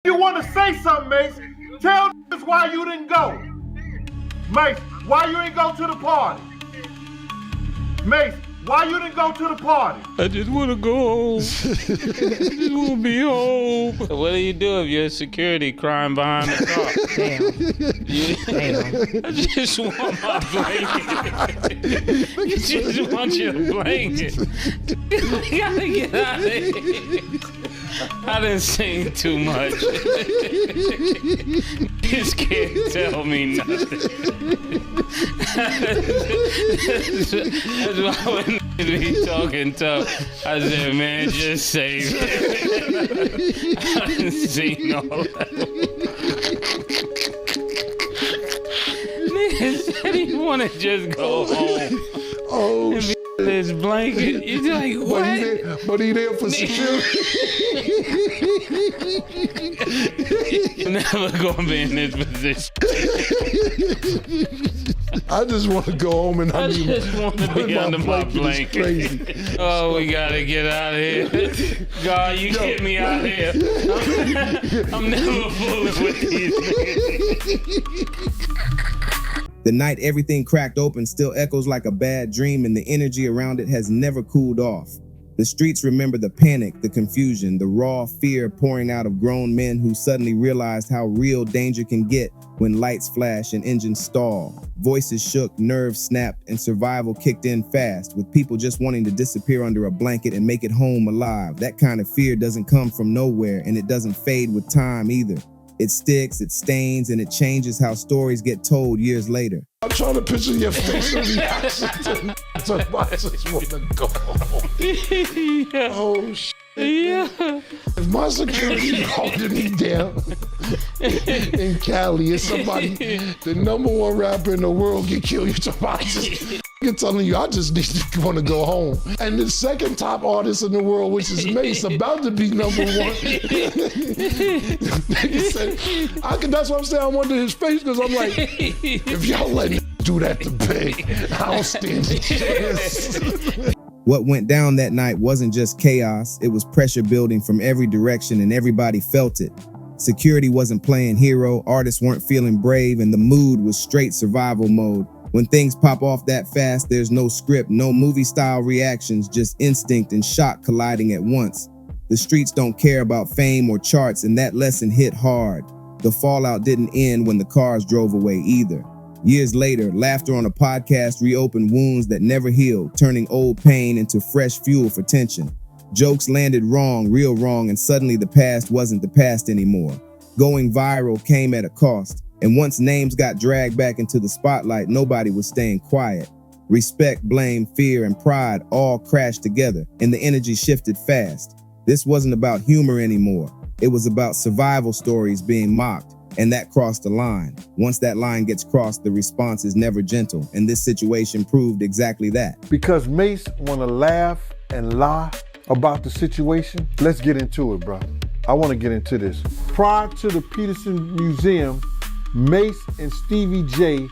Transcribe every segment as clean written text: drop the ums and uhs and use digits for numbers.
You want to say something, Mase? Tell us why you didn't go. Mase, why you didn't go to the party? Mase, why you didn't go to the party? I just want to go home. I just want to be home. What do you do if you're a security crying behind the car? Damn. I just want my blanket. I just want your blanket. We gotta get out of here. I done seen too much. This can't tell me nothing. That's why when be talking tough, I said, man, just save it. I done seen all that. Nigga said he wanna just go home. Oh, and be this blanket. You're like, what? But he there for security. You're never gonna be in this position. I just want to go home and I just want to be under my blanket. Crazy. Oh, we gotta get out of here. God, you get me out of here. I'm never fooling with these niggas. The night everything cracked open still echoes like a bad dream, and the energy around it has never cooled off. The streets remember the panic, the confusion, the raw fear pouring out of grown men who suddenly realized how real danger can get when lights flash and engines stall. Voices shook, nerves snapped, and survival kicked in fast, with people just wanting to disappear under a blanket and make it home alive. That kind of fear doesn't come from nowhere, and it doesn't fade with time either. It sticks, it stains, and it changes how stories get told years later. I'm trying to picture your facial reaction to I just want to go home. Yeah. Oh, shit. Yeah. If my security holding me down in Cali and somebody, the #1 rapper in the world get killed, you're telling you, I just need to want to go home. And the second top artist in the world, which is Mase, about to be #1. Nigga said, that's what I'm saying. I wonder his face, because I'm like, if y'all let me do that to Big, I don't stand a chance. What went down that night wasn't just chaos, it was pressure building from every direction, and everybody felt it. Security wasn't playing hero, artists weren't feeling brave, and the mood was straight survival mode. When things pop off that fast, there's no script, no movie-style reactions, just instinct and shock colliding at once. The streets don't care about fame or charts, and that lesson hit hard. The fallout didn't end when the cars drove away either. Years later, laughter on a podcast reopened wounds that never healed, turning old pain into fresh fuel for tension. Jokes landed wrong, real wrong, and suddenly the past wasn't the past anymore. Going viral came at a cost, and once names got dragged back into the spotlight, nobody was staying quiet. Respect, blame, fear, and pride all crashed together, and the energy shifted fast. This wasn't about humor anymore. It was about survival stories being mocked. And that crossed the line. Once that line gets crossed, the response is never gentle. And this situation proved exactly that. Because Mase want to laugh and lie about the situation, let's get into it, bro. I want to get into this. Prior to the Peterson Museum, Mase and Stevie J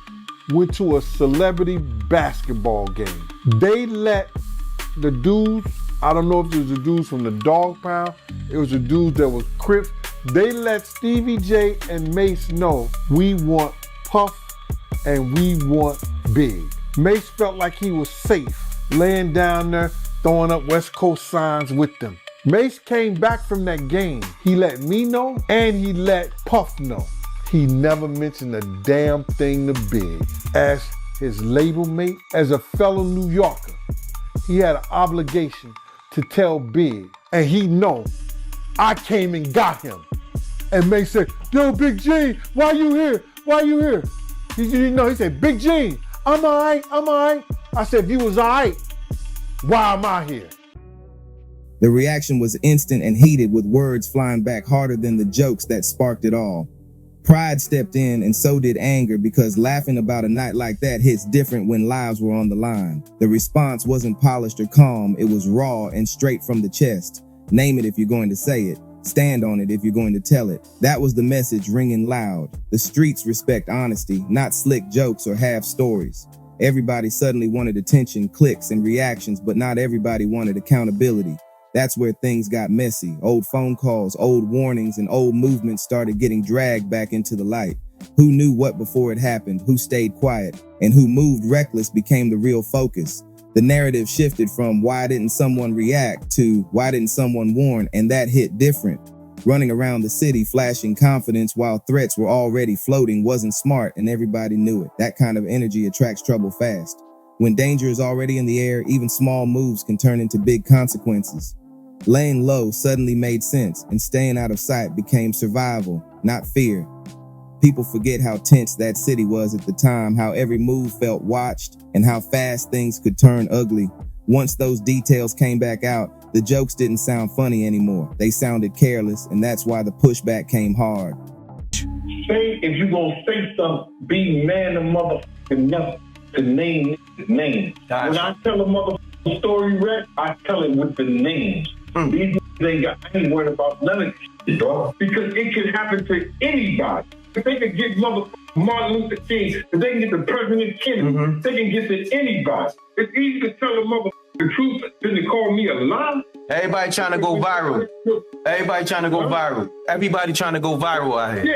went to a celebrity basketball game. They let the dudes, I don't know if it was the dudes from the Dog Pound, it was the dudes that was Crips. They let Stevie J and Mase know, we want Puff and we want Big. Mase felt like he was safe, laying down there, throwing up West Coast signs with them. Mase came back from that game. He let me know and he let Puff know. He never mentioned a damn thing to Big. As his label mate, as a fellow New Yorker, he had an obligation to tell Big, and he know I came and got him. And Mase said, yo, Big G, why you here? Why you here? He said, Big G, I'm all right. I said, if you was all right, why am I here? The reaction was instant and heated, with words flying back harder than the jokes that sparked it all. Pride stepped in, and so did anger, because laughing about a night like that hits different when lives were on the line. The response wasn't polished or calm, it was raw and straight from the chest. Name it if you're going to say it. Stand on it if you're going to tell it. That was the message ringing loud. The streets respect honesty, not slick jokes or half stories. Everybody suddenly wanted attention, clicks, and reactions, but not everybody wanted accountability. That's where things got messy. Old phone calls, old warnings, and old movements started getting dragged back into the light. Who knew what before it happened? Who stayed quiet? And who moved reckless became the real focus. The narrative shifted from why didn't someone react to why didn't someone warn, and that hit different. Running around the city flashing confidence while threats were already floating wasn't smart, and everybody knew it. That kind of energy attracts trouble fast. When danger is already in the air, even small moves can turn into big consequences. Laying low suddenly made sense, and staying out of sight became survival, not fear. People forget how tense that city was at the time, how every move felt watched, and how fast things could turn ugly. Once those details came back out, the jokes didn't sound funny anymore. They sounded careless, and that's why the pushback came hard. Say, if you gonna say something, be man of motherfucking nothing to name names. Gotcha. When I tell a motherfucking story, Rex, I tell it with the names. These I ain't worried about none of this, dog. Because it can happen to anybody. If they can get motherfucking Martin Luther King, if they can get the President Kennedy, they can get to anybody. It's easy to tell a motherfucking truth than to call me a lie. Everybody trying to go viral. Everybody trying to go viral. Everybody trying to go viral out here.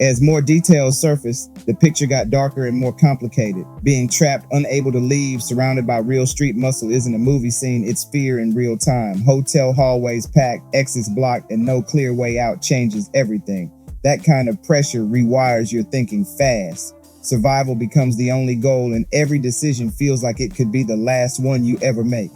As more details surfaced, the picture got darker and more complicated. Being trapped, unable to leave, surrounded by real street muscle isn't a movie scene, it's fear in real time. Hotel hallways packed, exits blocked, and no clear way out changes everything. That kind of pressure rewires your thinking fast. Survival becomes the only goal, and every decision feels like it could be the last one you ever make.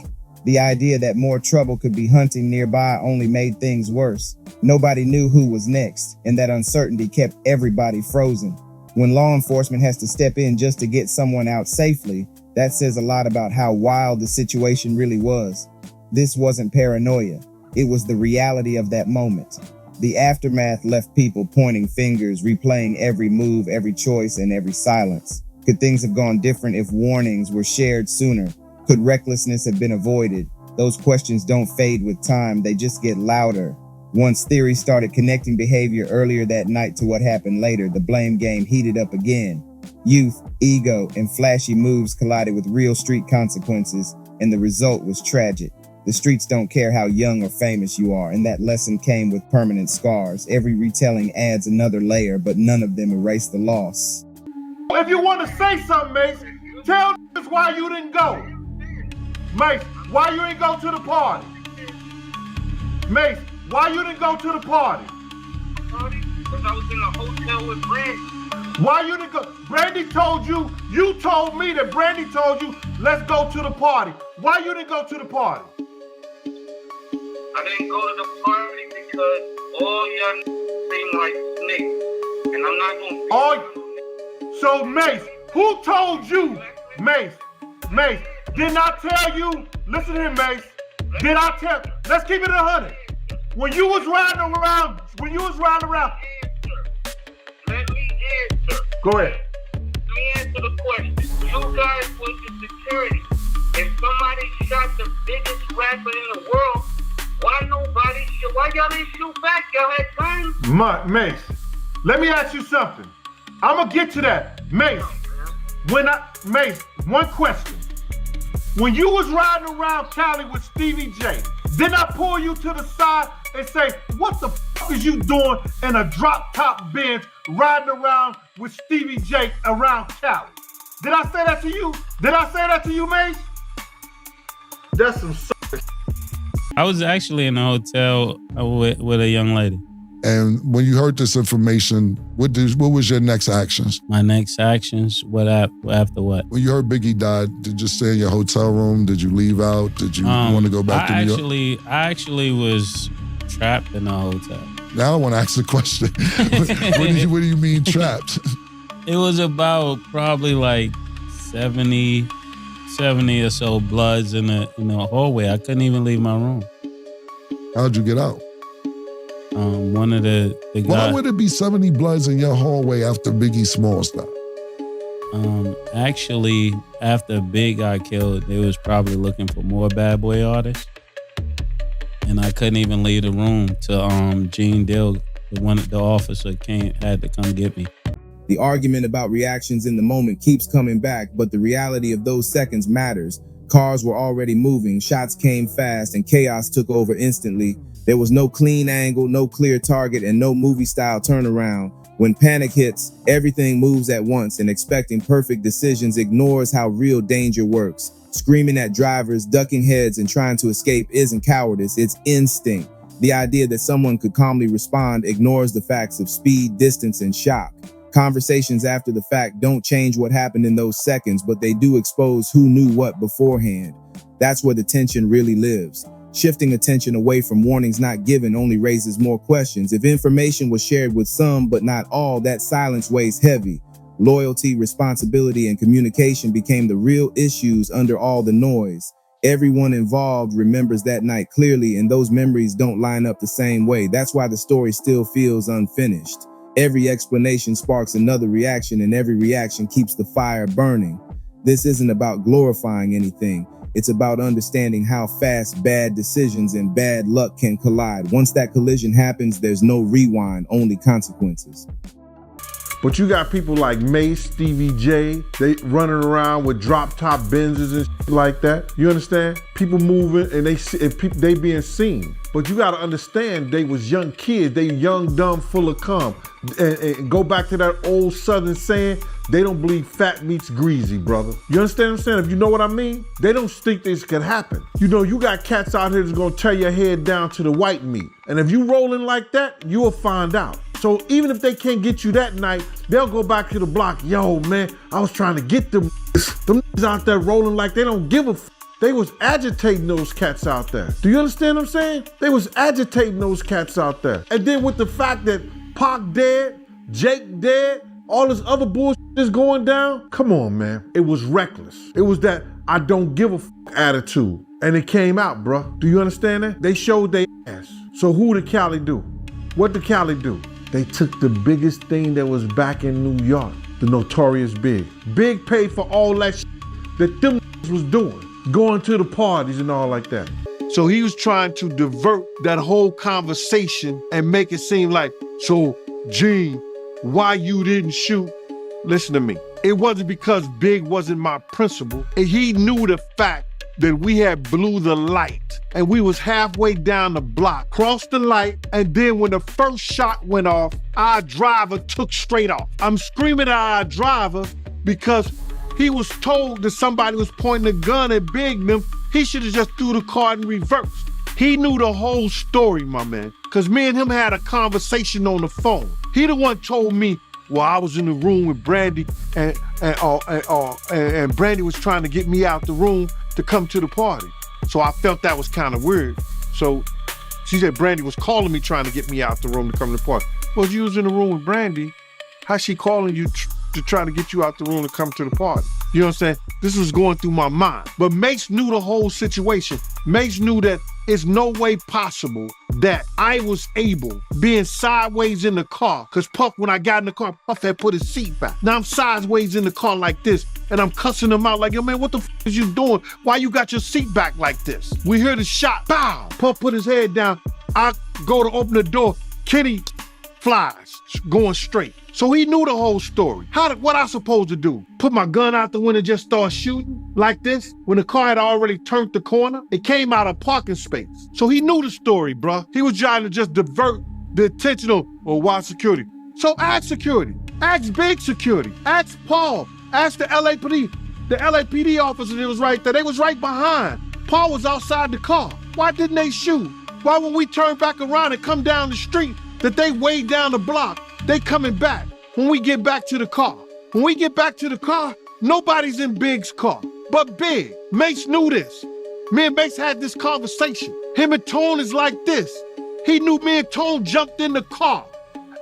The idea that more trouble could be hunting nearby only made things worse. Nobody knew who was next, and that uncertainty kept everybody frozen. When law enforcement has to step in just to get someone out safely, that says a lot about how wild the situation really was. This wasn't paranoia. It was the reality of that moment. The aftermath left people pointing fingers, replaying every move, every choice, and every silence. Could things have gone different if warnings were shared sooner? Could recklessness have been avoided? Those questions don't fade with time, they just get louder. Once theories started connecting behavior earlier that night to what happened later, the blame game heated up again. Youth, ego, and flashy moves collided with real street consequences, and the result was tragic. The streets don't care how young or famous you are, and that lesson came with permanent scars. Every retelling adds another layer, but none of them erase the loss. If you want to say something, Mase, tell us why you didn't go. Mase, why you didn't go to the party? Mase, why you didn't go to the party? Because I was in a hotel with Brandy. Why you didn't go? Brandy told you, you told me that Brandy told you, let's go to the party. Why you didn't go to the party? I didn't go to the party because all y'all seem like snakes. And I'm not going to be So Mase, who told you? Mase, didn't I tell you? Listen to him, Mase. Did I tell? Let's keep it 100. When you was riding around. Let me answer. Go ahead. Let me answer the question. You guys was the security. If somebody shot the biggest rapper in the world, why y'all didn't shoot back? Y'all had guns? Mase, let me ask you something. I'm gonna get to that. Mase, one question. When you was riding around Cali with Stevie J, didn't I pull you to the side and say, what the f is you doing in a drop top Benz riding around with Stevie J around Cali? Did I say that to you? Mase? That's some I was actually in a hotel with a young lady. And when you heard this information, what was your next actions? My next actions? After what? When you heard Biggie died, did you stay in your hotel room? Did you leave out? Did you want to go back to New York? I actually was trapped in a hotel. Now I want to ask the question. What do you mean trapped? It was about probably like 70 or so bloods in the hallway. I couldn't even leave my room. How'd you get out? One of the guys. Why would it be 70 bloods in your hallway after Biggie Smalls died? Actually, after Big got killed, they was probably looking for more bad boy artists. And I couldn't even leave the room till Gene Deal, the officer had to come get me. The argument about reactions in the moment keeps coming back, but the reality of those seconds matters. Cars were already moving, shots came fast, and chaos took over instantly. There was no clean angle, no clear target, and no movie-style turnaround. When panic hits, everything moves at once, and expecting perfect decisions ignores how real danger works. Screaming at drivers, ducking heads, and trying to escape isn't cowardice, it's instinct. The idea that someone could calmly respond ignores the facts of speed, distance, and shock. Conversations after the fact don't change what happened in those seconds, but they do expose who knew what beforehand. That's where the tension really lives. Shifting attention away from warnings not given only raises more questions. If information was shared with some but not all, that silence weighs heavy. Loyalty, responsibility, and communication became the real issues under all the noise. Everyone involved remembers that night clearly, and those memories don't line up the same way. That's why the story still feels unfinished. Every explanation sparks another reaction, and every reaction keeps the fire burning. This isn't about glorifying anything. It's about understanding how fast bad decisions and bad luck can collide. Once that collision happens, there's no rewind, only consequences. But you got people like Mase, Stevie J, they running around with drop top Benzes and shit like that. You understand? People moving and they being seen. But you gotta understand, they was young kids, they young, dumb, full of cum. And go back to that old Southern saying, they don't believe fat meat's greasy, brother. You understand what I'm saying? If you know what I mean? They don't think this can happen. You know, you got cats out here that's gonna tear your head down to the white meat. And if you rolling like that, you'll find out. So even if they can't get you that night, they'll go back to the block. Yo, man, I was trying to get them out there rolling like they don't give a f. They was agitating those cats out there. Do you understand what I'm saying? They was agitating those cats out there. And then with the fact that Pac dead, Jake dead, all this other bullshit is going down, come on, man. It was reckless. It was that I don't give a f attitude. And it came out, bro. Do you understand that? They showed their ass. So who did Cali do? What did Cali do? They took the biggest thing that was back in New York, the Notorious B.I.G. Big paid for all that shit that them was doing, going to the parties and all like that. So he was trying to divert that whole conversation and make it seem like, so Gene, why you didn't shoot? Listen to me. It wasn't because Big wasn't my principal. And he knew the fact that we had blew the light and we was halfway down the block, crossed the light, and then when the first shot went off, our driver took straight off. I'm screaming at our driver because he was told that somebody was pointing a gun at Big and them. He should have just threw the car in reverse. He knew the whole story, my man, because me and him had a conversation on the phone. He the one told me, well, I was in the room with Brandy and Brandy was trying to get me out the room to come to the party. So I felt that was kind of weird. So she said Brandy was calling me trying to get me out the room to come to the party. Well, you was in the room with Brandy. How's she calling you to try to get you out the room to come to the party? You know what I'm saying? This was going through my mind. But Mase knew the whole situation. Mase knew that it's no way possible that I was able, being sideways in the car, because Puff, when I got in the car, Puff had put his seat back. Now I'm sideways in the car like this, and I'm cussing him out like, yo, man, what the f is you doing? Why you got your seat back like this? We hear the shot, bow. Puff put his head down. I go to open the door. Kenny flies, going straight. So he knew the whole story. What I supposed to do? Put my gun out the window and just start shooting like this? When the car had already turned the corner, it came out of parking space. So he knew the story, bruh. He was trying to just divert the attention of, well, why security? So ask security, ask Big security, ask Paul, ask the LAPD. The LAPD officer that was right there, they was right behind. Paul was outside the car. Why didn't they shoot? Why when we turn back around and come down the street, that they way down the block, they coming back when we get back to the car. When we get back to the car, nobody's in Big's car but Big. Mase knew this. Me and Mase had this conversation. Him and Tone is like this. He knew me and Tone jumped in the car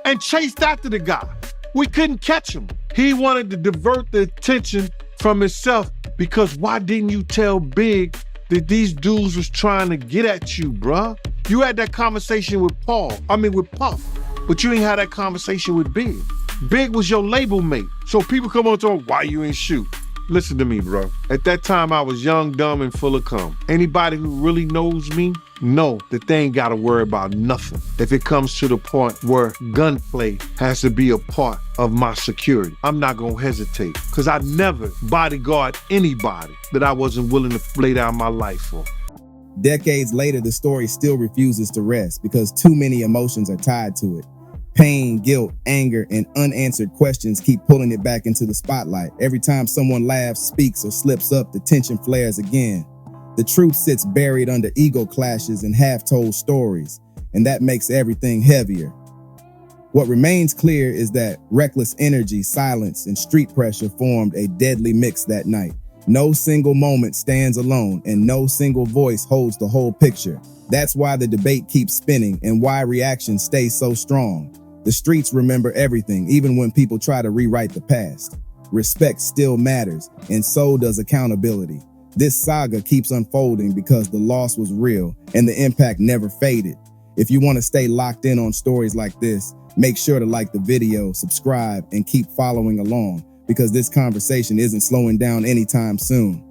and chased after the guy. We couldn't catch him. He wanted to divert the attention from himself because why didn't you tell Big that these dudes was trying to get at you, bruh? You had that conversation with with Puff. But you ain't had that conversation with Big. Big was your label mate. So people come on to him, why you ain't shoot? Listen to me, bro. At that time, I was young, dumb, and full of cum. Anybody who really knows me know that they ain't gotta worry about nothing if it comes to the point where gunplay has to be a part of my security. I'm not gonna hesitate, because I never bodyguard anybody that I wasn't willing to lay down my life for. Decades later, the story still refuses to rest because too many emotions are tied to it. Pain, guilt, anger, and unanswered questions keep pulling it back into the spotlight. Every time someone laughs, speaks, or slips up, the tension flares again. The truth sits buried under ego clashes and half-told stories, and that makes everything heavier. What remains clear is that reckless energy, silence, and street pressure formed a deadly mix that night. No single moment stands alone, and no single voice holds the whole picture. That's why the debate keeps spinning and why reaction stays so strong. The streets remember everything, even when people try to rewrite the past. Respect still matters, and so does accountability. This saga keeps unfolding because the loss was real and the impact never faded. If you want to stay locked in on stories like this, make sure to like the video, subscribe, and keep following along, because this conversation isn't slowing down anytime soon.